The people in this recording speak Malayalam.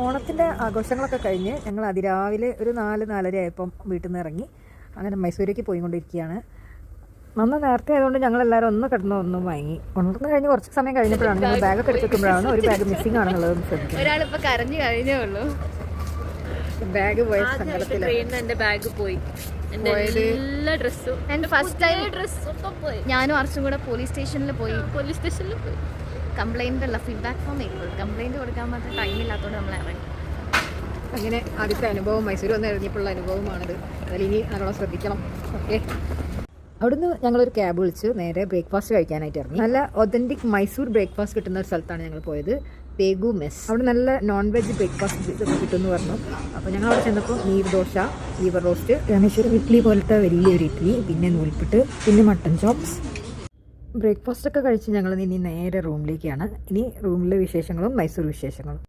ഓണത്തിൻ്റെ ആഘോഷങ്ങളൊക്കെ കഴിഞ്ഞ് ഞങ്ങൾ അതിരാവിലെ ഒരു 4-4:30 ആയപ്പം വീട്ടിൽ നിന്ന് ഇറങ്ങി അങ്ങനെ മൈസൂരേക്ക് പോയിക്കൊണ്ടിരിക്കുകയാണ്. നന്ന നേരത്തെ ആയതുകൊണ്ട് ഞങ്ങളെല്ലാവരും ഒന്ന് കിടന്ന് ഒന്നും വാങ്ങി. ഉണർന്ന് കഴിഞ്ഞ് കുറച്ച് സമയം കഴിഞ്ഞപ്പോഴാണ് ഞങ്ങൾ ബാഗൊക്കെ എടുത്തിരിക്കുമ്പോഴാണ് ഒരു ബാഗ് മിസ്സിംഗ് ആണെന്നുള്ളത് ശ്രദ്ധിക്കുന്നത്. ഒരാളിപ്പോൾ കരഞ്ഞു കഴിഞ്ഞേ ഉള്ളൂ. ബാഗ് പോയ സങ്കടത്തിലാണ്. എൻ്റെ ബാഗ് പോയി, എൻ്റെ എല്ലാ ഡ്രസ്സും, എൻ്റെ ഫസ്റ്റ് ടൈം ഡ്രസ്സൊക്കെ പോയി. ഞാനും അർച്ചും കൂടെ പോലീസ് സ്റ്റേഷനിൽ പോയി കംപ്ലൈൻ്റ് അല്ല, ഫീഡ്ബാക്ക് ഫോം എഴുതി. കംപ്ലൈൻറ്റ് കൊടുക്കാൻ മാത്രം ടൈമില്ലാത്തതുകൊണ്ട് നമ്മൾ ഇറങ്ങി. അങ്ങനെ ആദ്യത്തെ അനുഭവം മൈസൂർ വന്ന് ഇറങ്ങിയപ്പോഴുള്ള അനുഭവമാണിത്. അതിൽ ഇനി നല്ലോണം ശ്രദ്ധിക്കണം. ഓക്കെ, അവിടുന്ന് ഞങ്ങളൊരു ക്യാബ് വിളിച്ച് നേരെ ബ്രേക്ക്ഫാസ്റ്റ് കഴിക്കാനായിട്ട് ഇറങ്ങി. നല്ല ഒതൻറ്റിക് മൈസൂർ ബ്രേക്ക്ഫാസ്റ്റ് കിട്ടുന്ന ഒരു സ്ഥലത്താണ് ഞങ്ങൾ പോയത്, പേഗു മെസ്. അവിടെ നല്ല നോൺ വെജ് ബ്രേക്ക്ഫാസ്റ്റ് കിട്ടുമെന്ന് പറഞ്ഞു. അപ്പോൾ ഞങ്ങൾ അവിടെ ചെന്നപ്പോൾ നീർദോശ, ലിവർ റോസ്റ്റ്, രാമേശ്വരം ഇഡ്ഡലി പോലത്തെ വലിയൊരു ഇഡ്ഡലി, പിന്നെ നൂൽപ്പിട്ട്, പിന്നെ മട്ടൻ ചോപ്സ്. ബ്രേക്ക്ഫാസ്റ്റൊക്കെ കഴിച്ച് ഞങ്ങൾ ഇനി നേരെ റൂമിലേക്കാണ്. ഇനി റൂമിലെ വിശേഷങ്ങളും മൈസൂർ വിശേഷങ്ങളും.